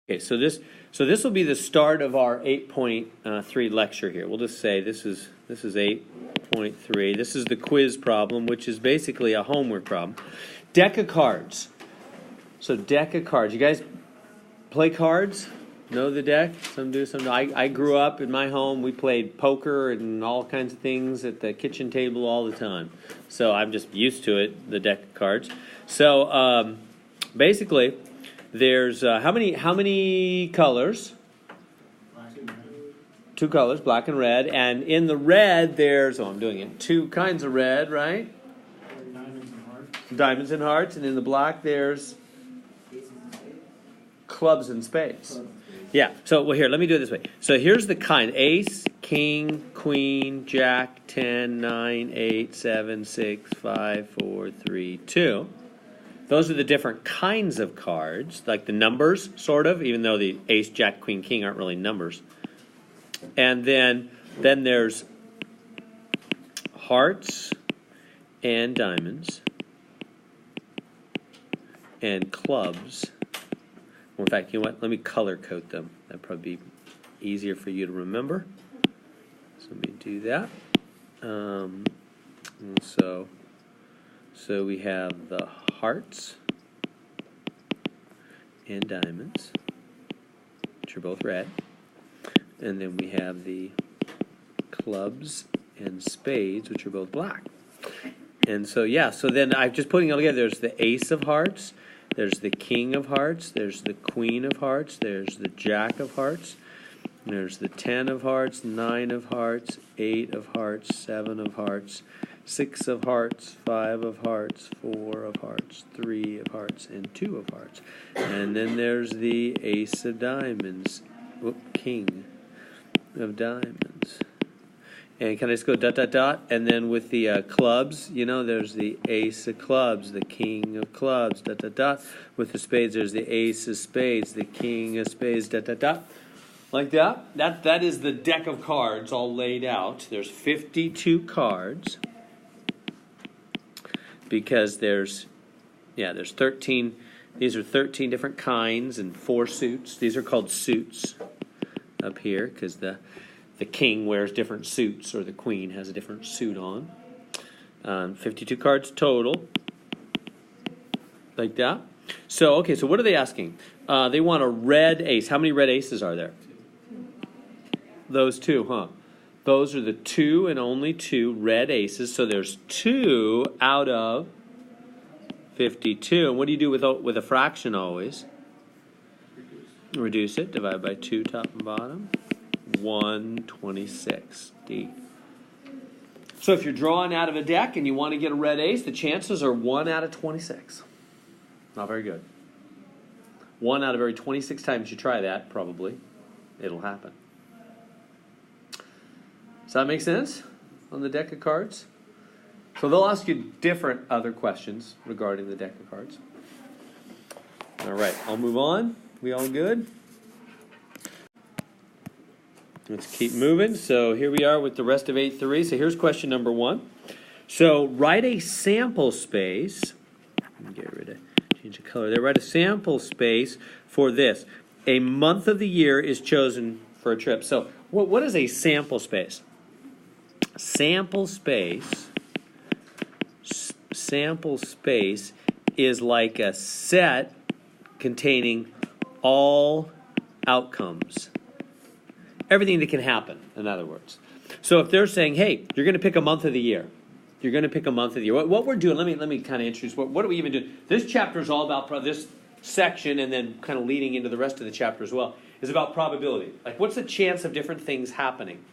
Okay, so this will be the start of our 8.3 lecture here. We'll just say this is 8.3. This is the quiz problem, which is basically a homework problem. Deck of cards. So deck of cards. You guys play cards? Know the deck? Some do, some don't. I grew up in my home. We played poker and all kinds of things at the kitchen table all the time. So I'm just used to it, the deck of cards. So basically, there's how many colors? Black and red. 2 colors, black and red. And in the red, there's, I'm doing it, 2 kinds of red, right? Diamonds and hearts. Diamonds and hearts. And in the black, there's clubs and spades. Yeah, so well, here, let me do it this way. So here's the kind: ace, king, queen, jack, 10, 9, 8, 7, 6, 5, 4, 3, 2. Those are the different kinds of cards, like the numbers, sort of, even though the ace, jack, queen, king aren't really numbers. And then there's hearts and diamonds and clubs. Well, in fact, you know what? Let me color code them. That'd probably be easier for you to remember. So let me do that. So we have the hearts and diamonds, which are both red. And then we have the clubs and spades, which are both black. And so, yeah, so then I'm just putting it all together. There's the ace of hearts. There's the king of hearts, there's the queen of hearts, there's the jack of hearts, there's the 10 of hearts, 9 of hearts, 8 of hearts, 7 of hearts, 6 of hearts, 5 of hearts, 4 of hearts, 3 of hearts, and 2 of hearts. And then there's the ace of diamonds, king of diamonds. And can I just go ... And then with the clubs, you know, there's the ace of clubs, the king of clubs, ... With the spades, there's the ace of spades, the king of spades, ... Like that. That is the deck of cards all laid out. There's 52 cards because there's 13. These are 13 different kinds and 4 suits. These are called suits up here because the king wears different suits, or the queen has a different suit on. 52 cards total, like that. So, okay, so what are they asking? They want a red ace. How many red aces are there? Those 2, huh? Those are the 2 and only 2 red aces. So there's 2 out of 52. And what do you do with a fraction always? Reduce it. Divide by 2, top and bottom. 1/26. So if you're drawing out of a deck and you want to get a red ace, the chances are 1 out of 26. Not very good. 1 out of every 26 times you try that, probably, it'll happen. Does that make sense on the deck of cards? So they'll ask you different other questions regarding the deck of cards. All right, I'll move on. We all good? Let's keep moving. So here we are with the rest of 8.3. So here's question number 1. So write a sample space. Change the color there. Write a sample space for this. A month of the year is chosen for a trip. So what is a sample space? Sample space is like a set containing all outcomes. Everything that can happen, in other words. So if they're saying, hey, you're going to pick a month of the year. You're going to pick a month of the year. What we're doing, let me kind of introduce, what are we even doing? This chapter is all about, this section, and then kind of leading into the rest of the chapter as well, is about probability. Like, what's the chance of different things happening?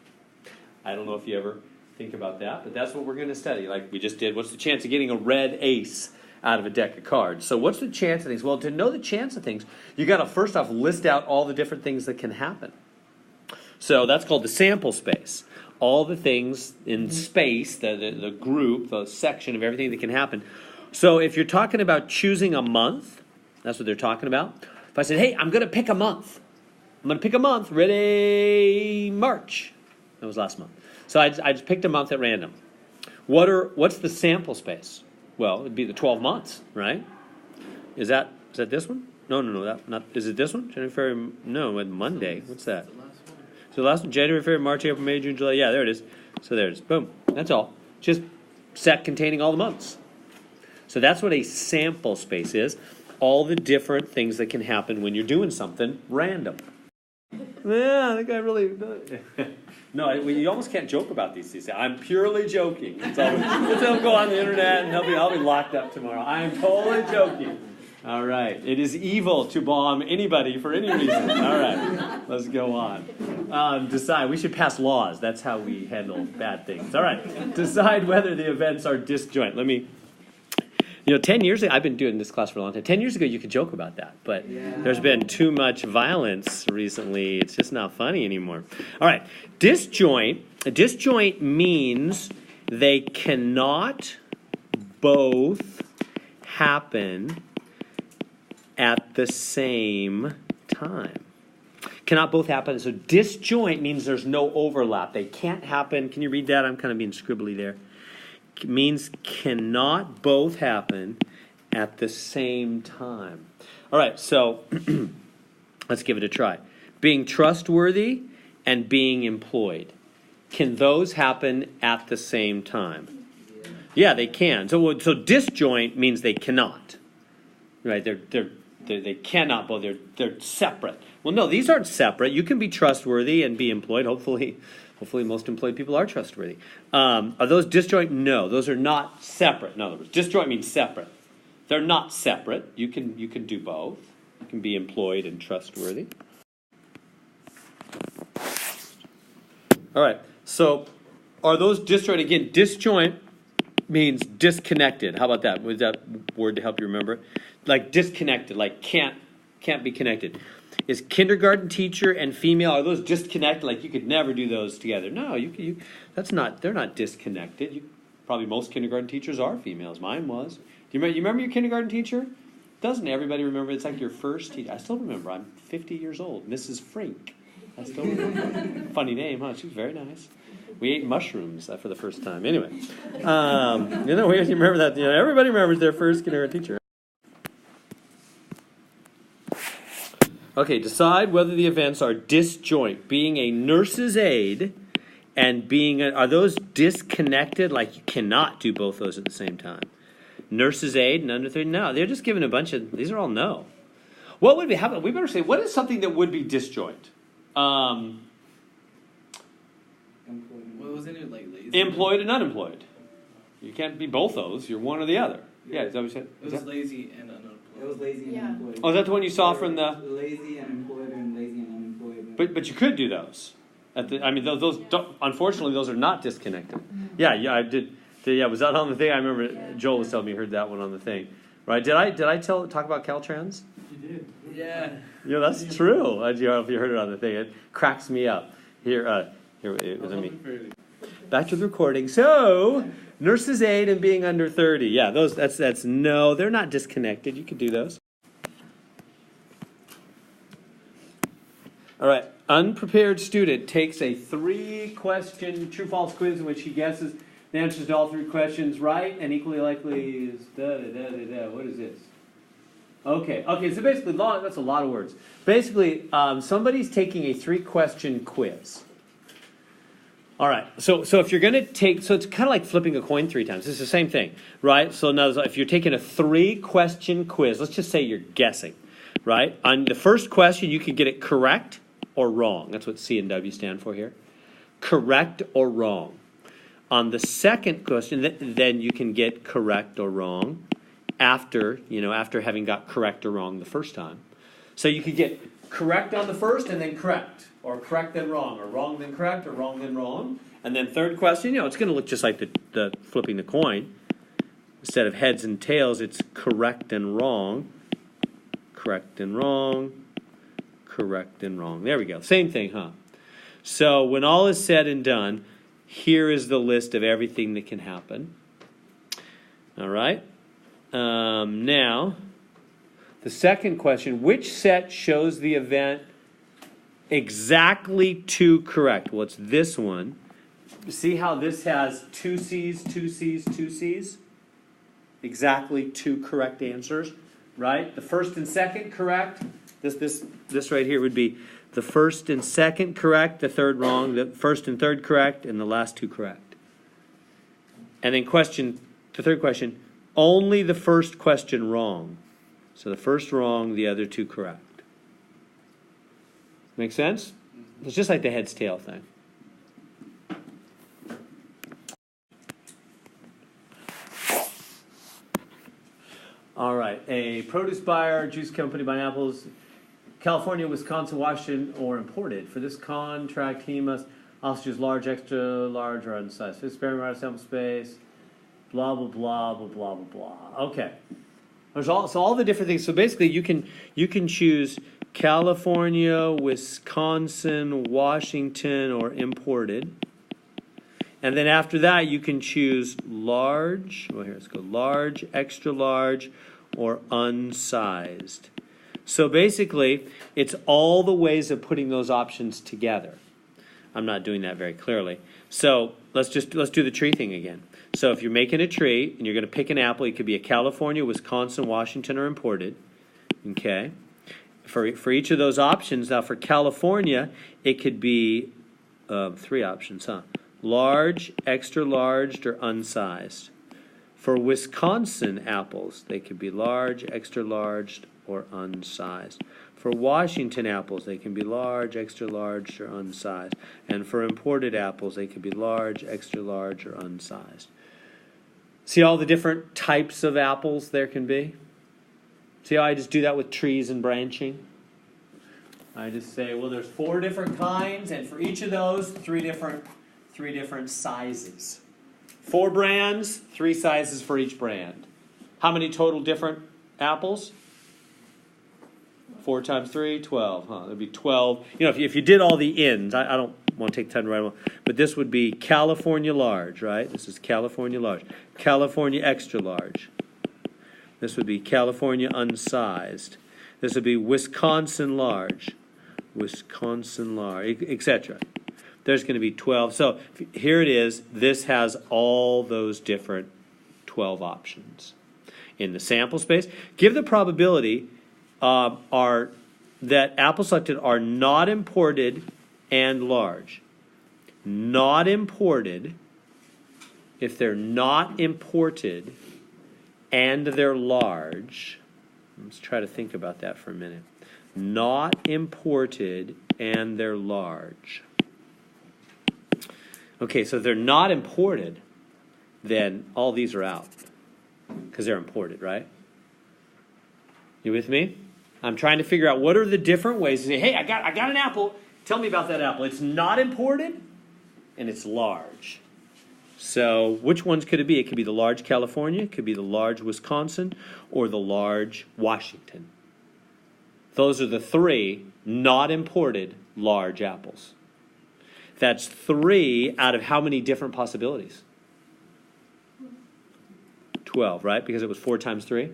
I don't know if you ever think about that, but that's what we're going to study, like we just did. What's the chance of getting a red ace out of a deck of cards? So what's the chance of things? Well, to know the chance of things, you got to first off list out all the different things that can happen. So that's called the sample space. All the things in space, the group, the section of everything that can happen. So if you're talking about choosing a month, that's what they're talking about. If I said, hey, I'm going to pick a month. I'm going to pick a month. Ready? March. That was last month. So I just picked a month at random. What's the sample space? Well, it'd be the 12 months, right? Is that this one? No. That not is it this one? January, February. No, Monday. What's that? The last one. So the last one: January, February, March, April, May, June, July. Yeah, there it is. So there it is. Boom. That's all. Just set containing all the months. So that's what a sample space is. All the different things that can happen when you're doing something random. Yeah, I think I really. No, you almost can't joke about these things. I'm purely joking. It'll go on the internet and I'll be locked up tomorrow. I am totally joking. All right. It is evil to bomb anybody for any reason. All right. Let's go on. Decide. We should pass laws. That's how we handle bad things. All right. Decide whether the events are disjoint. 10 years ago, I've been doing this class for a long time. 10 years ago, you could joke about that. But there's been too much violence recently. It's just not funny anymore. All right. Disjoint. A disjoint means they cannot both happen at the same time. Cannot both happen. So disjoint means there's no overlap. They can't happen. Can you read that? I'm kind of being scribbly there. It means cannot both happen at the same time. All right, so let's give it a try. Being trustworthy and being employed. Can those happen at the same time? Yeah, they can. So disjoint means they cannot. Right? They cannot both. They're separate. Well, no, these aren't separate. You can be trustworthy and be employed. Hopefully most employed people are trustworthy. Are those disjoint? No, those are not separate. In other words, disjoint means separate. They're not separate. You can do both. You can be employed and trustworthy. All right. So, are those disjoint? Again, disjoint means disconnected. How about that? Was that word to help you remember it? Like disconnected, like can't be connected. Is kindergarten teacher and female, are those disconnected? Like you could never do those together. No, they're not disconnected. Probably most kindergarten teachers are females. Mine was. Do you remember your kindergarten teacher? Doesn't everybody remember? It's like your first teacher. I still remember. I'm 50 years old. Mrs. Frink. I still remember. Funny name, huh? She was very nice. We ate mushrooms for the first time. Anyway, you remember that. Everybody remembers their first kindergarten teacher. Okay, decide whether the events are disjoint. Being a nurse's aide and are those disconnected? Like you cannot do both those at the same time. Nurse's aide and under 30? No, they're just giving a bunch of, these are all no. What would be, how about, we better say, what is something that would be disjoint? What wasn't it like lazy? Employed and unemployed. You can't be both those. You're one or the other. Yeah, is that what you said? It was lazy and unemployed. It was lazy and unemployed. Oh, is that the one you saw from the... Lazy and employed and lazy and unemployed. But you could do those. Those unfortunately, those are not disconnected. Yeah, I did. Yeah, was that on the thing? I remember Joel was telling me he heard that one on the thing. Right? Did I talk about Caltrans? You did. Yeah. That's true. I don't know if you heard it on the thing. It cracks me up. Here, let me... Back to the recording. So, nurse's aide and being under 30. Yeah, that's no, they're not disconnected. You could do those. All right. Unprepared student takes a 3-question true-false quiz in which he guesses the answers to all 3 questions right and equally likely is da-da-da-da-da. What is this? Okay, so basically, that's a lot of words. Basically, somebody's taking a 3-question quiz. All right, so if you're going to take, so it's kind of like flipping a coin 3 times. It's the same thing, right? So now if you're taking a 3-question quiz, let's just say you're guessing, right? On the first question, you can get it correct or wrong. That's what C and W stand for here. Correct or wrong. On the second question, then you can get correct or wrong after having got correct or wrong the first time. So you could get correct on the first and then correct, or correct then wrong, or wrong then correct, or wrong then wrong. And then third question, it's going to look just like the flipping the coin. Instead of heads and tails, it's correct and wrong, correct and wrong, correct and wrong. There we go. Same thing, huh? So when all is said and done, here is the list of everything that can happen. All right. Now, the second question, which set shows the event exactly to correct? Well, it's this one. See how this has 2 C's, 2 C's, 2 C's? Exactly 2 correct answers. right? The first and second correct. This right here would be the first and second correct, the third wrong, the first and third correct, and the last two correct. And then the third question, only the first question wrong. So the first wrong, the other two correct. Make sense? It's just like the heads tail thing. All right, a produce buyer, juice company buying apples, California, Wisconsin, Washington, or imported. For this contract, he must also choose large, extra large, or unsized. Fifth experiment sample space, blah, blah, blah, blah, blah, blah, blah. Okay. There's all the different things. So basically, you can choose California, Wisconsin, Washington, or imported. And then after that, you can choose large. Well, here, let's go. Large, extra large, or unsized. So basically, it's all the ways of putting those options together. I'm not doing that very clearly. So let's do the tree thing again. So if you're making a tree and you're going to pick an apple, it could be a California, Wisconsin, Washington, or imported. Okay. For each of those options, now for California, it could be three options, huh? Large, extra large, or unsized. For Wisconsin apples, they could be large, extra large, or unsized. For Washington apples, they can be large, extra large, or unsized. And for imported apples, they could be large, extra large, or unsized. See all the different types of apples there can be? See how I just do that with trees and branching? I just say, well, there's 4 different kinds, and for each of those, three different sizes. 4 brands, 3 sizes for each brand. How many total different apples? 4 times 3, 12. Huh? There'd be 12. You know, if you did all the ends, I don't want to take time to write them all, but this would be California large, right? This is California large. California extra large. This would be California unsized. This would be Wisconsin large. Wisconsin large, etc. There's going to be 12. So here it is. This has all those different 12 options. In the sample space, give the probability that apples selected are not imported and large. Not imported, if they're not imported and they're large, let's try to think about that for a minute. Not imported and they're large. Okay, so if they're not imported, then all these are out because they're imported, right? You with me? I'm trying to figure out what are the different ways to say, hey, I got an apple. Tell me about that apple. It's not imported and it's large. So which ones could it be? It could be the large California, it could be the large Wisconsin, or the large Washington. Those are the 3 not imported large apples. That's 3 out of how many different possibilities? 12, right? Because it was 4 times 3.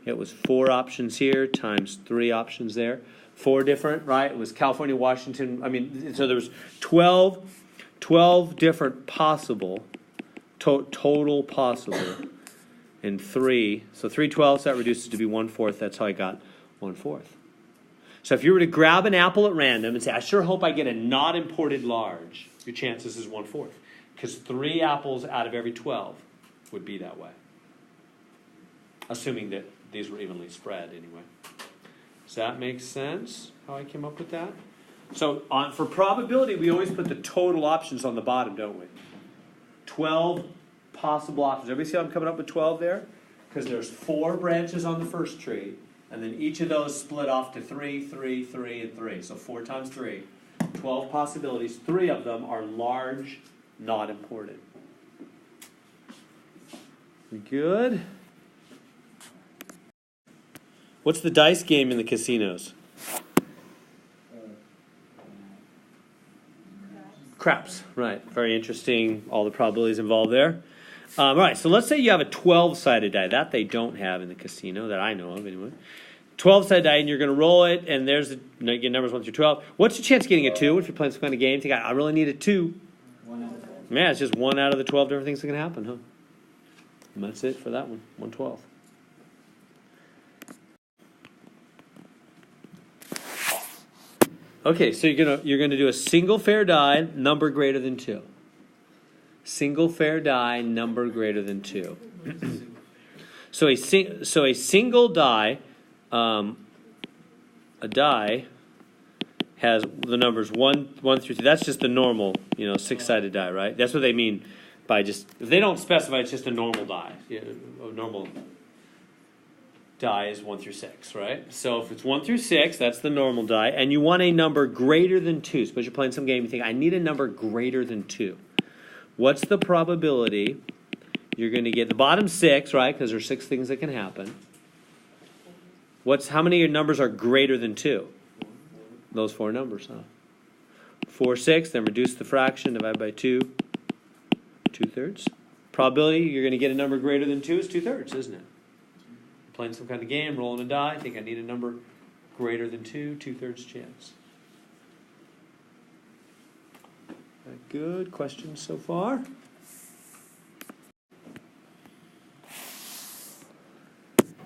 It was 4 options here times 3 options there. 4 different, right? It was California, Washington. So there was 12 different possible, total possible, and 3. So 3 twelfths, that reduces to be 1/4. That's how I got 1/4. So if you were to grab an apple at random and say, I sure hope I get a not imported large, your chances is 1/4. Because 3 apples out of every 12 would be that way. Assuming that these were evenly spread anyway. Does that make sense, how I came up with that? So for probability, we always put the total options on the bottom, don't we? 12 possible options. Everybody see how I'm coming up with 12 there? Because there's 4 branches on the first tree, and then each of those split off to 3, 3, 3, and 3. So 4 times 3, 12 possibilities. 3 of them are large, not imported. Good. What's the dice game in the casinos? Craps, right. Very interesting. All the probabilities involved there. All right, so let's say you have a 12-sided die. That they don't have in the casino, that I know of anyway. 12-sided die, and you're going to roll it, and there's your numbers 1 through 12. What's your chance of getting a 2 if you're playing some kind of game? Think, I really need a 2. 1 out of 12. Yeah, it's just 1 out of the 12 different things that can happen, huh? And that's it for that one, 1/12. Okay, so you're gonna do a single fair die, number greater than 2. Single fair die, number greater than 2. So a single die, a die has the numbers 1 through 2. That's just the normal, 6-sided die, right? That's what they mean by just, if they don't specify, it's just a normal die. A normal die is 1 through 6, right? So if it's 1 through 6, that's the normal die, and you want a number greater than 2. Suppose you're playing some game, you think, I need a number greater than 2. What's the probability you're going to get the bottom 6, right? Because there's 6 things that can happen. How many of your numbers are greater than 2? Those 4 numbers, huh? 4, 6, then reduce the fraction, divide by 2, 2/3. Probability you're going to get a number greater than 2 is 2/3, isn't it? You're playing some kind of game, rolling a die, think I need a number greater than 2, 2/3 chance. Good questions so far.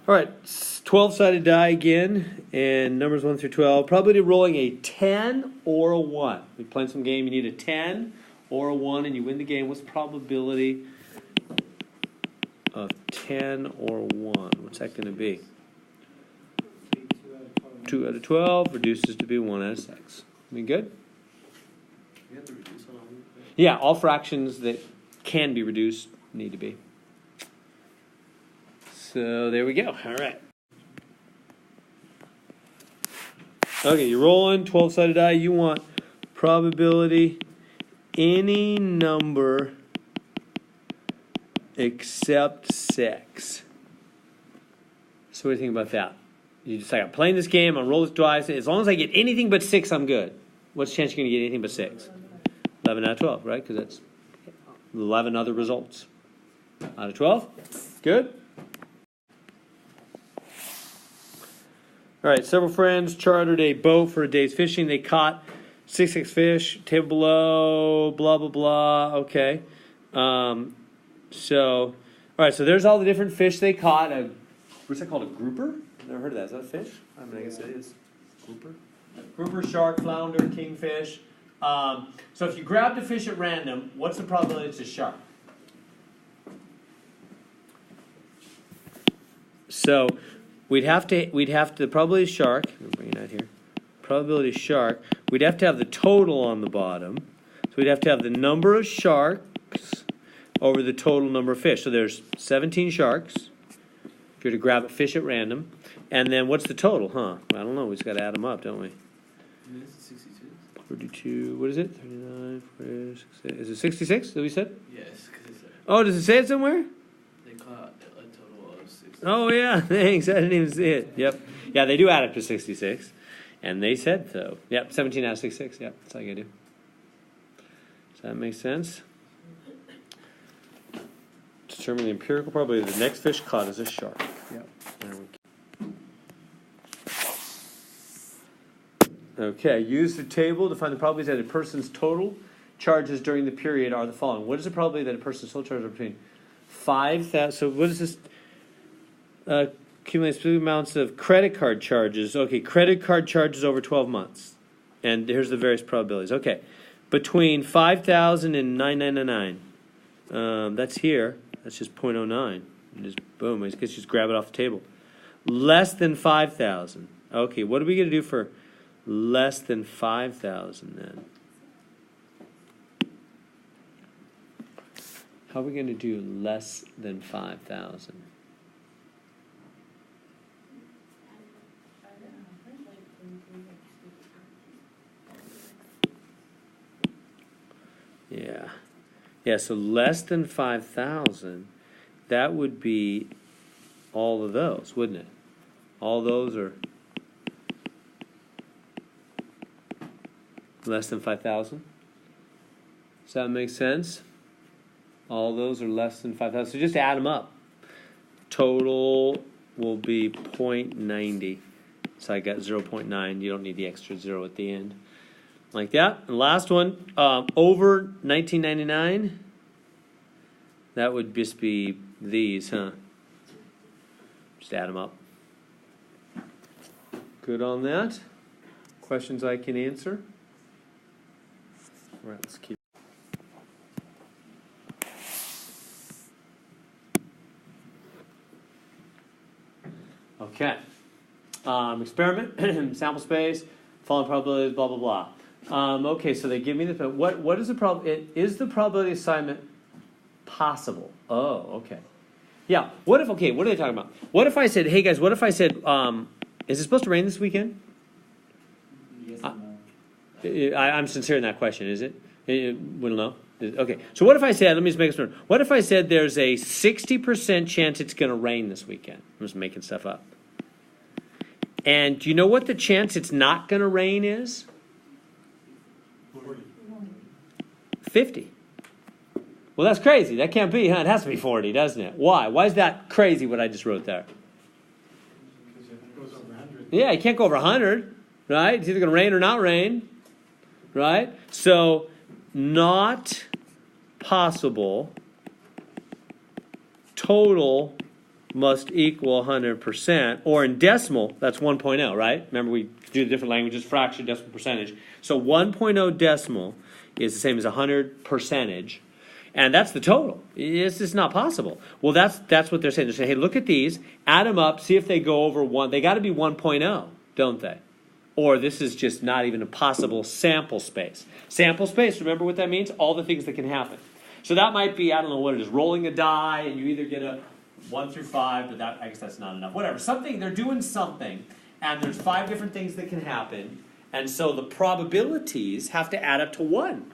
All right, 12-sided die again, and numbers 1 through 12. Probability of rolling a 10 or a 1. You're playing some game, you need a 10 or a 1, and you win the game. What's the probability of 10 or 1? What's that going to be? 2 out of 12 reduces to be 1 out of 6. We good? We have to reduce on all of them. Yeah, all fractions that can be reduced need to be. So there we go. All right. Okay, you're rolling 12-sided die. You want probability any number except 6. So what do you think about that? You decide, I'm playing this game, I'm rolling this dice. As long as I get anything but 6, I'm good. What's the chance you're going to get anything but 6? 11 out of 12, right? Because that's 11 other results. Out of 12? Good. All right, several friends chartered a boat for a day's fishing. They caught 6 fish, table below, blah, blah, blah. Okay. All right, so there's all the different fish they caught. What's that called, a grouper? I've never heard of that. Is that a fish? I mean, I guess it is. Grouper? Grouper, shark, flounder, kingfish. So if you grabbed a fish at random, what's the probability it's a shark? So we'd have to probability of shark. I'll bring it out here. Probability of shark. We'd have to have the total on the bottom. So we'd have to have the number of sharks over the total number of fish. So there's 17 sharks. If you're to grab a fish at random, and then what's the total? I don't know. We just got to add them up, don't we? Is it 62? 32. What is it? 39. 46. Is it 66? That we said? Yes, because it said Oh, does it say it somewhere? they caught a total of 60. Oh yeah, thanks. I didn't even see it. Yep. Yeah, they do add up to 66, and they said so. Yep, 17 out of 66. Yep, that's all you gotta do. Does that make sense? Determine the empirical probability the next fish caught is a shark. Yep. There we go. Okay, use the table to find the probabilities that a person's total charges during the period are the following. What is the probability that a person's total charges are between 5,000? So what is this? Accumulates amounts of credit card charges. Okay, credit card charges over 12 months. And here's the various probabilities. Okay, between 5,000 and 9,999. That's here. That's just 0.09. And just boom, I guess just grab it off the table. Less than 5,000. Okay, what are we going to do for less than 5,000 then? How are we going to do less than 5,000? Yeah, so less than 5,000, that would be all of those, wouldn't it? All those are less than 5,000. Does that make sense? All those are less than 5,000. So just add them up. Total will be 0.90. So I got 0.9. You don't need the extra 0 at the end. Like that. And last one, over 1999. That would just be these, huh? Just add them up. Good on that. Questions I can answer? All right, let's keep. Okay. Experiment, sample space, following probabilities, blah, blah, blah. Okay, so they give me this, but what is the problem? Is the probability assignment possible? Oh, okay. Yeah, what if, okay, what are they talking about? What if I said, hey guys, what if I said, is it supposed to rain this weekend? Yes and no. I'm sincere in that question, is it? We don't know. Okay, so what if I said, let me just make it smart. What if I said there's a 60% chance it's going to rain this weekend? I'm just making stuff up. And do you know what the chance it's not going to rain is? 50. Well, that's crazy. That can't be, huh? It has to be 40, doesn't it? Why? Why is that crazy what I just wrote there? Because if it goes over 100. Yeah, you can't go over 100, right? It's either going to rain or not rain, right? So, not possible, total must equal 100%, or in decimal, that's 1.0, right? Remember we do the different languages, fraction, decimal, percentage. So 1.0 decimal is the same as 100 percentage, and that's the total. It's just not possible. Well, that's what they're saying. They're saying, hey, look at these, add them up, see if they go over 1. They got to be 1.0, don't they? Or this is just not even a possible sample space. Sample space, remember what that means? All the things that can happen. So that might be, I don't know what it is, rolling a die, and you either get a 1 through 5, but that, I guess that's not enough. Whatever, something, they're doing something, and there's 5 different things that can happen, and so the probabilities have to add up to 1,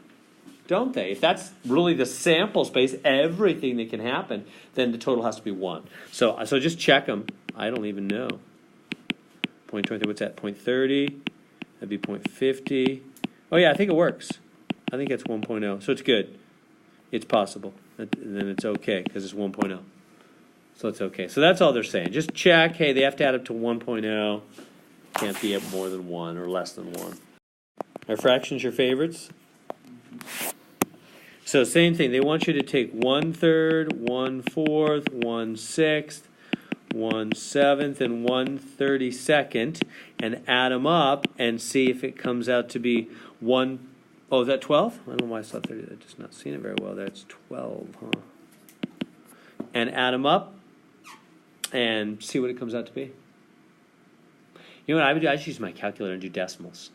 don't they? If that's really the sample space, everything that can happen, then the total has to be 1. So just check them. I don't even know. 0.23, what's that? 0.30, that'd be 0.50. Oh yeah, I think it works. I think it's 1.0, so it's good. It's possible, and then it's okay, because it's 1.0. So it's okay. So that's all they're saying. Just check, hey, they have to add up to 1.0. Can't be at more than 1 or less than 1. Are fractions your favorites? So same thing. They want you to take 1/3, 1/4, 1/6, 1/7, and 1/32 and add them up and see if it comes out to be 1. Oh, is that 12? I don't know why I saw 30. I'm just not seeing it very well. That's 12, huh? And add them up and see what it comes out to be. You know what I would do? I just use my calculator and do decimals.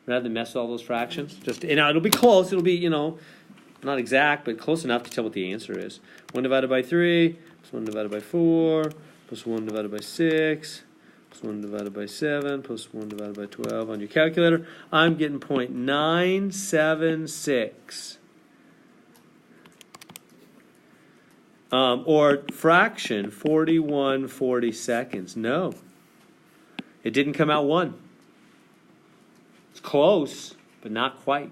Rather than mess with all those fractions. Just, you know, it'll be close. It'll be, you know, not exact, but close enough to tell what the answer is. 1 divided by 3, plus 1 divided by 4, plus 1 divided by 6, plus 1 divided by 7, plus 1 divided by 12 on your calculator. I'm getting 0.976. Or fraction, 41/42. No. It didn't come out 1. It's close, but not quite.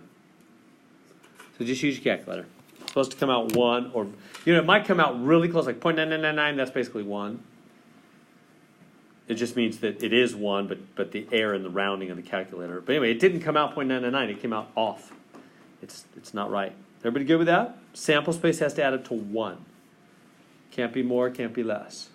So just use your calculator. It's supposed to come out 1, or, you know, it might come out really close, like 0.9999, that's basically 1. It just means that it is 1, but the error in the rounding of the calculator. But anyway, it didn't come out 0.999, it came out off. It's not right. Everybody good with that? Sample space has to add up to 1. Can't be more, can't be less.